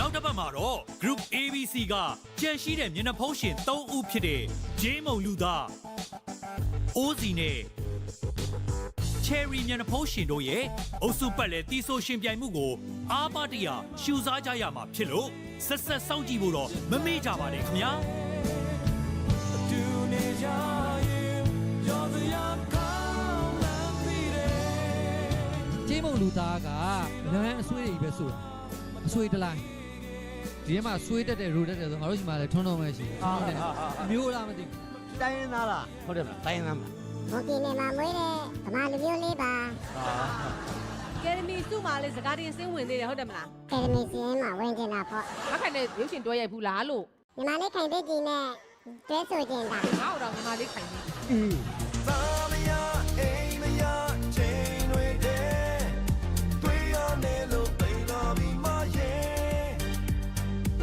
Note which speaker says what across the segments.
Speaker 1: နောက်တစ်ပတ်မှာတော့ Group ABC ကကြံရှိတဲ့မျက်နှာဖုံးရှင်3ဦးဖြစ်တဲ့ဂျေးမုံလူသားအိုးစီနဲ့ Cherry မျက်နှာဖုံးရှင်တို့ရဲ့အုပ်စုပတ်လဲတီဆိုရှင်ပြိုင်မှုကိုအားပါတရရှူစားကြရမှာဖြစ်လို့ဆက်ဆက်စောင့်ကြည့်ဖို့တော့မမေ့ကြပါနဲ့ခင်ဗျာ
Speaker 2: ဂျေးမုံလူသားကလမ်းအဆွေးတွေပဲဆိုတာအဆွေးတလိုက်ဒီထဲမှာဆွေးတက်တဲ့ရိုတက်တဲ့ဆိုငါတို့ရှိမှလည်းထွန်းထွန်းပဲရှိတယ်အမျိုးလားမသိဘူး
Speaker 3: တိုင်းရင်းသားလားဟုတ်တယ်မလားတိုင်းရင်းသားမလား
Speaker 4: โอเคနေမှာမွေးတဲ့ဗမာလူမျိုးလေးပါ
Speaker 5: ကယ်ဒမီစုမှာလည်းစကားတင်စင်းဝင်သေးတယ်ဟုတ်တယ်မလား
Speaker 4: ကယ်ဒမီစီရင်မှာဝင်ကျင်တာပေါ့
Speaker 5: မခိုင်နဲ့ရုပ်ရှင်တွဲရိုက်ဘူးလားလို့
Speaker 4: ညီမလေးခိုင်တဲ့ကြီးနဲ့တွဲဆိုကျင်တာ
Speaker 5: ငါ့တော့ညီမလေးခိုင်နေ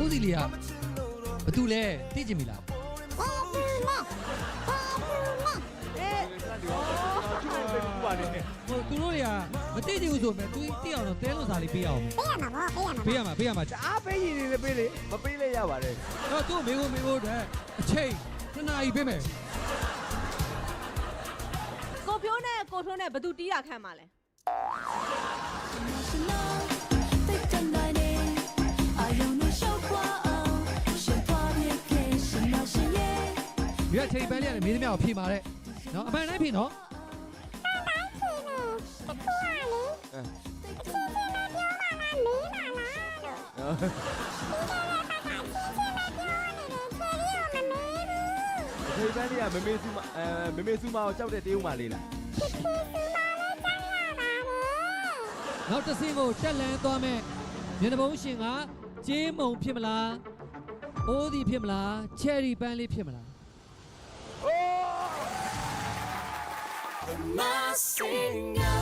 Speaker 2: ဦးစီလီကဘာတူလဲသိချင်ပြီလားဟိုသူတို့တွေကမသိချင်ဘူးဆိုပေမဲ့သူသိအောင်တော့တဲလွန်စာလေးပေးအောင်
Speaker 4: ပေးရမှာပေါ့ပေးရမှာ
Speaker 3: အားပေးရည်တွေပေးလေမပေးလေရပါတယ်
Speaker 2: တော့သူ့မေကိုအတွက်အချိန်2နာရီပေးမယ်
Speaker 5: ကိုဖြိုးနဲ့ကိုထွန်းနဲ့ဘသူတီးရခန့်မှာလဲ
Speaker 2: ရွက်ချိန်ပန်းလေးကလည်းမင်းသမီးကိုဖြေပါတဲ့နော်အမှန်တိုင်းဖြေနော်
Speaker 3: ဒီပန်းလေးကမမေစုမကိုကြောက်တဲ့တေးဦးမလေးလား
Speaker 2: နောက်တစ်ဆင့်ကိုတက်လန်းသွားမယ်မျက်နှာပုံးရှင်ကဂျေးမုံဖြစ်မလားအိုးဒီဖြစ်မလားချယ်ရီပန်းလေးဖြစ်မလား
Speaker 6: My singer